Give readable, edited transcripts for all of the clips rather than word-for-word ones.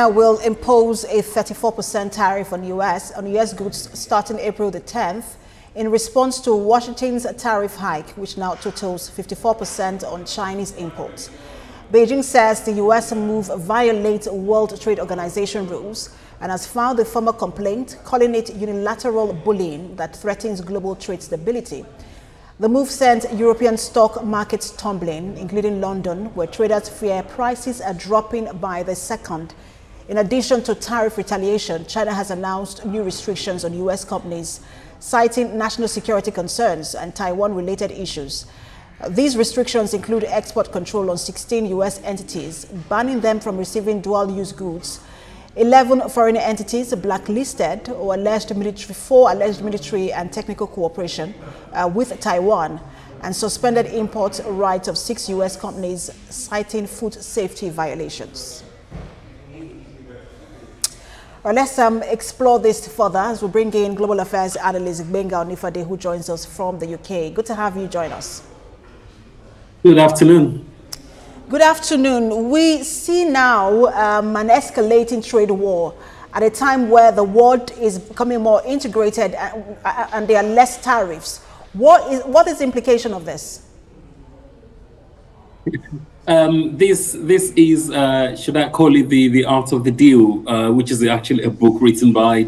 Will impose a 34% tariff on US goods starting April the 10th in response to Washington's tariff hike, which now totals 54% on Chinese imports. Beijing says the US move violates World Trade Organization rules and has filed a formal complaint calling it unilateral bullying that threatens global trade stability. The move sent European stock markets tumbling, including London, where traders fear prices are dropping by the second. In addition to tariff retaliation, China has announced new restrictions on US companies, citing national security concerns and Taiwan-related issues. These restrictions include export control on 16 US entities, banning them from receiving dual-use goods, 11 foreign entities blacklisted or alleged military and technical cooperation with Taiwan, and suspended import rights of 6 US companies, citing food safety violations. Well, let's explore this further as we bring in Global Affairs analyst Benga Onifade, who joins us from the UK. Good to have you join us. Good afternoon. Good afternoon. We see now an escalating trade war at a time where the world is becoming more integrated and there are less tariffs. What is the implication of this? This is, should I call it the art of the deal, which is actually a book written by,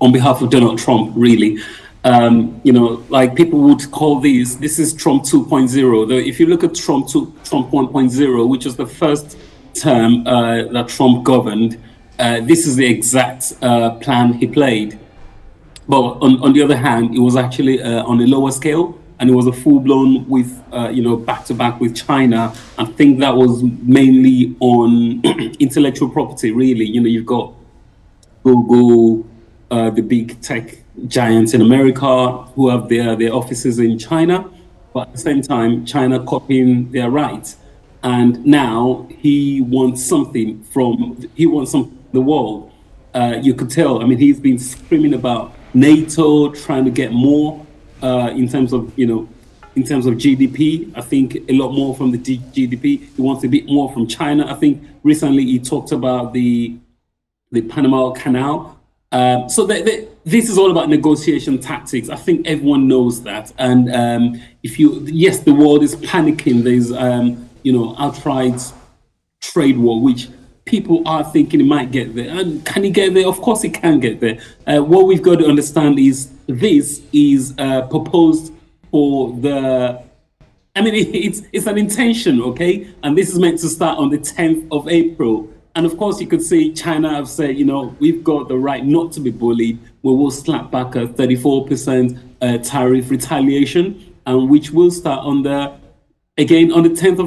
on behalf of Donald Trump, really. You know, like people would call this is Trump 2.0. If you look at Trump 1.0, which was the first term that Trump governed, this is the exact plan he played. But on the other hand, it was actually on a lower scale. And it was a full-blown with, you know, back-to-back with China. I think that was mainly on intellectual property, really. You know, you've got Google, the big tech giants in America who have their offices in China, but at the same time, China copying their rights. And now he wants something from the world. You could tell, I mean, he's been screaming about NATO, trying to get more. In terms of, you know, in terms of GDP, I think a lot more from the GDP. He wants a bit more from China. I think recently he talked about the Panama Canal. So this is all about negotiation tactics. I think everyone knows that. And yes, the world is panicking. There's, you know, outright trade war, which people are thinking it might get there. And can it get there? Of course it can get there. What we've got to understand is this is proposed for the, I mean, it's an intention, okay? And this is meant to start on the 10th of April. And of course, you could see China have said, you know, we've got the right not to be bullied. We will slap back a 34% tariff retaliation, and which will start on the, again, on the 10th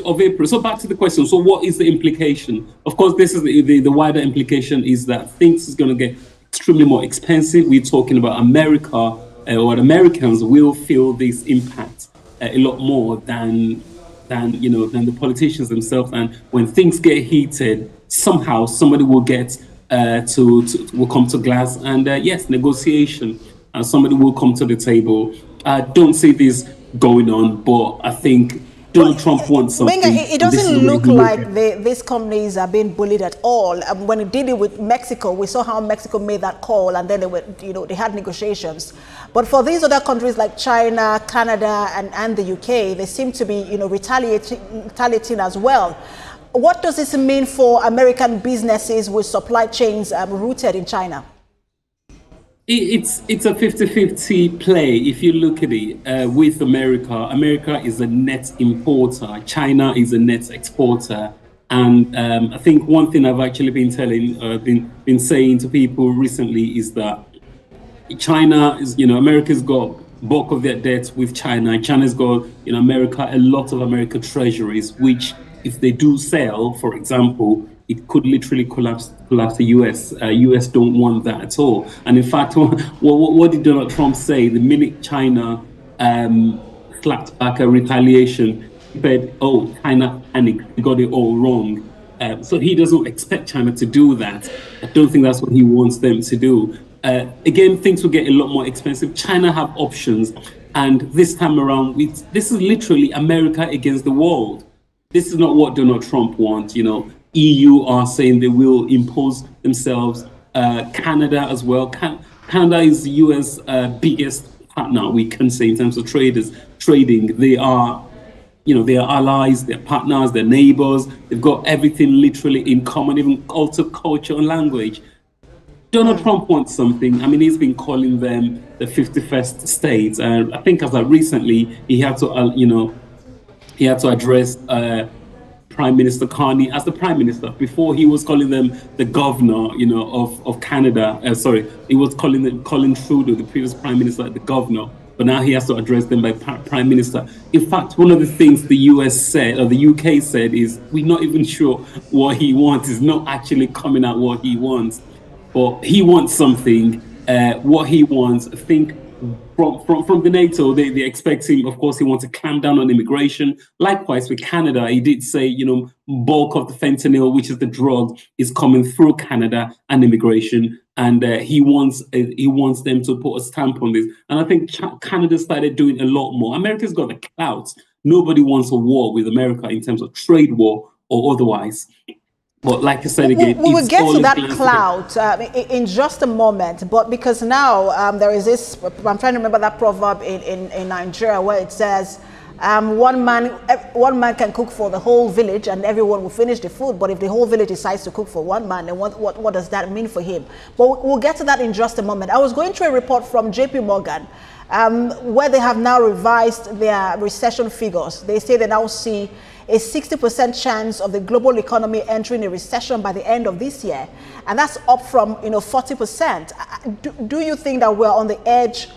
of April. So back to the question. So what is the implication? Of course, this is the wider implication is that things is going to get extremely more expensive. We're talking about America, or Americans will feel this impact a lot more than the politicians themselves. And when things get heated, somehow somebody will get will come to glass and yes, negotiation. Somebody will come to the table. I don't see this going on, but I think Donald Trump wants something. It doesn't look like these companies are being bullied at all. When it did it with Mexico, we saw how Mexico made that call, and then they were, you know, they had negotiations. But for these other countries like China, Canada, and the UK, they seem to be, you know, retaliating as well. What does this mean for American businesses with supply chains rooted in China? It's a 50-50 play. If you look at it with America, America is a net importer. China is a net exporter. And I think one thing I've actually been been saying to people recently is that China is, you know, America's got bulk of their debt with China. China's got, you know, America, a lot of American treasuries, which if they do sell, for example, it could literally collapse the US. US don't want that at all. And in fact, what did Donald Trump say? The minute China slapped back a retaliation, he said, oh, China panicked, he got it all wrong. So he doesn't expect China to do that. I don't think that's what he wants them to do. Again, things will get a lot more expensive. China have options. And this time around, this is literally America against the world. This is not what Donald Trump wants, you know. EU are saying they will impose themselves. Canada as well. Canada is the US biggest partner, we can say, in terms of trading. They are, they are allies, they're partners, they're neighbors. They've got everything literally in common, even also culture and language. Donald Trump wants something. I mean, he's been calling them the 51st state. I think as of recently, he had to, he had to address Prime Minister Carney as the Prime Minister. Before, he was calling them the governor, of Canada. Sorry, he was calling Colin Trudeau, the previous Prime Minister, the governor. But now he has to address them by Prime Minister. In fact, one of the things the US said, or the UK said, is we're not even sure what he wants. It's not actually coming out what he wants. But he wants something. What he wants, I think, from the NATO, they expect him. Of course, he wants to clamp down on immigration. Likewise, with Canada, he did say, bulk of the fentanyl, which is the drug, is coming through Canada and immigration, and he wants them to put a stamp on this. And I think Canada started doing a lot more. America's got the clout. Nobody wants a war with America in terms of trade war or otherwise. But like I said again, we will get to that clout in just a moment. But because now there is this, I'm trying to remember that proverb in Nigeria where it says, one man can cook for the whole village and everyone will finish the food. But if the whole village decides to cook for one man, then what does that mean for him? But we'll get to that in just a moment. I was going through a report from JP Morgan where they have now revised their recession figures. They say they now see a 60% chance of the global economy entering a recession by the end of this year. And that's up from 40%. Do you think that we're on the edge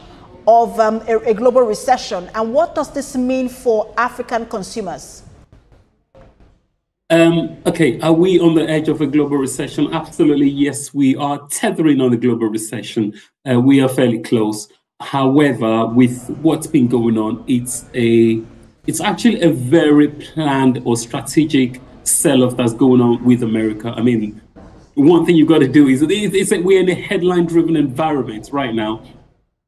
of a global recession? And what does this mean for African consumers? Okay, are we on the edge of a global recession? Absolutely, yes, we are tethering on the global recession. We are fairly close. However, with what's been going on, it's actually a very planned or strategic sell-off that's going on with America. I mean, one thing you've got to do is we're in a headline-driven environment right now.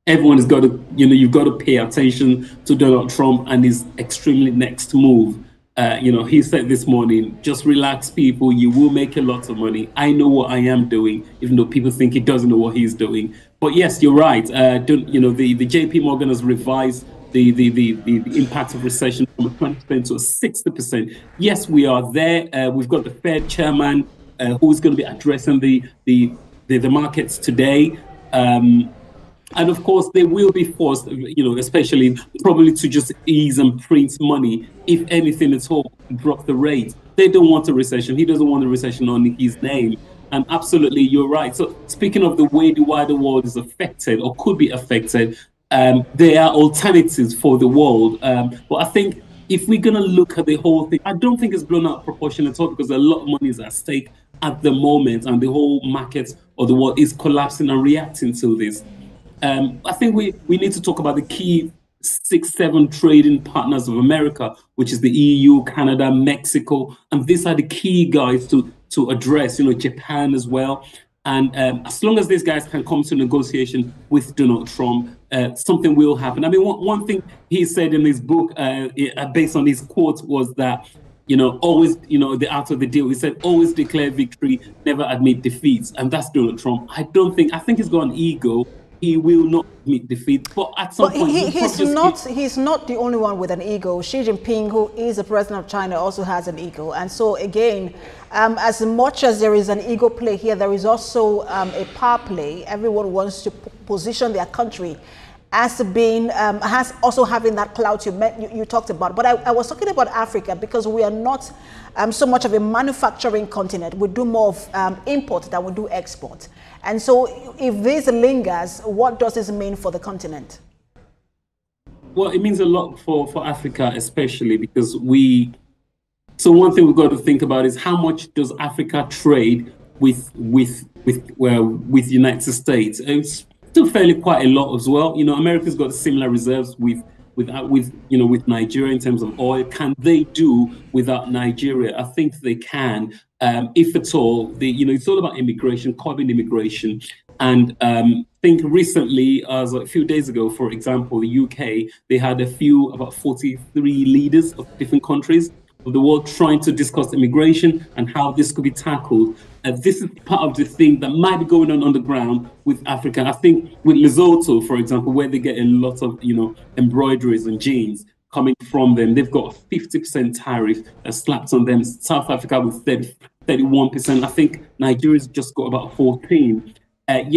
Everyone has got to, you've got to pay attention to Donald Trump and his extremely next move. He said this morning, just relax, people, you will make a lot of money. I know what I am doing, even though people think he doesn't know what he's doing. But yes, you're right. The JP Morgan has revised the impact of recession from a 20% to a 60%. Yes, we are there. We've got the Fed chairman who's going to be addressing the markets today. And of course, they will be forced, especially probably to just ease and print money, if anything at all, drop the rate. They don't want a recession. He doesn't want a recession on his name. And absolutely, you're right. So speaking of the way the wider world is affected or could be affected, there are alternatives for the world. But I think if we're going to look at the whole thing, I don't think it's blown out of proportion at all, because a lot of money is at stake at the moment, and the whole market or the world is collapsing and reacting to this. I think we need to talk about the key 6-7 trading partners of America, which is the EU, Canada, Mexico, and these are the key guys to address, Japan as well. And as long as these guys can come to negotiation with Donald Trump, something will happen. I mean, one thing he said in his book, based on his quote, was that, always, the art of the deal. He said, always declare victory, never admit defeats. And that's Donald Trump. I think he's got an ego. He will not admit defeat, but at some point he's not the only one with an ego. Xi Jinping, who is the president of China, also has an ego. And so again, as much as there is an ego play here, there is also a power play. Everyone wants to position their country as being, has also having that clout you talked about. But I was talking about Africa because we are not so much of a manufacturing continent. We do more of import than we do export. And so if this lingers, what does this mean for the continent? Well, it means a lot for Africa, especially because so one thing we've got to think about is how much does Africa trade with the United States? It's still fairly quite a lot as well. America's got similar reserves with Nigeria in terms of oil. Can they do without Nigeria? I think they can. If at all, it's all about immigration, curbing immigration. And I think recently, as a few days ago, for example, the UK, they had about 43 leaders of different countries of the world trying to discuss immigration and how this could be tackled. This is part of the thing that might be going on the ground with Africa. I think with Lesotho, for example, where they get a lot of, embroideries and jeans coming from them, they've got a 50% tariff slapped on them. South Africa with 31%. I think Nigeria's just got about 14.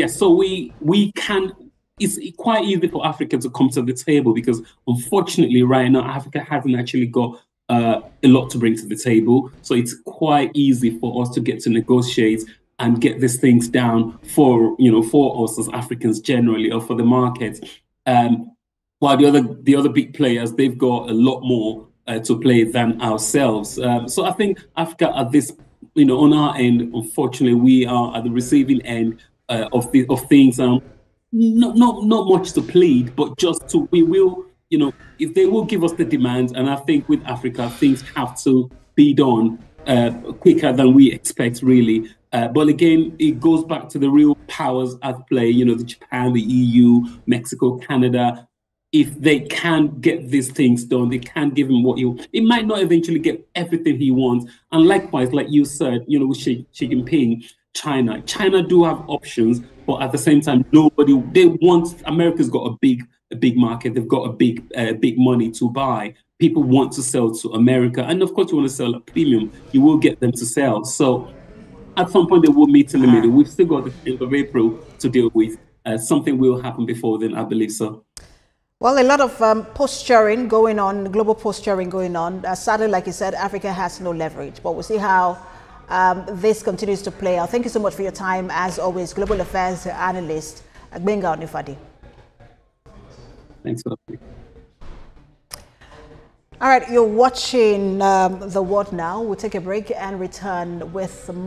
So we can. It's quite easy for Africa to come to the table because, unfortunately, right now Africa hasn't actually got a lot to bring to the table. So it's quite easy for us to get to negotiate and get these things down for us as Africans generally, or for the market. While the other big players, they've got a lot more to play than ourselves. So I think Africa at this, on our end, unfortunately, we are at the receiving end of things. Not much to plead, but we will, if they will give us the demands, and I think with Africa, things have to be done quicker than we expect, really. But again, it goes back to the real powers at play, the Japan, the EU, Mexico, Canada. If they can get these things done, they can give him what he might not eventually get everything he wants. And likewise, like you said, with Xi Jinping, China do have options, but at the same time, America's got a big market. They've got a big money to buy. People want to sell to America. And of course, you want to sell at premium. You will get them to sell. So at some point, they will meet in the middle. We've still got the 10th of April to deal with. Something will happen before then, I believe so. Well, a lot of posturing going on, global posturing going on. Sadly, like you said, Africa has no leverage, but we'll see how this continues to play out. Thank you so much for your time. As always, Global Affairs Analyst, Agbenga Onifade. Thanks for that. All right, you're watching The What Now. We'll take a break and return with more.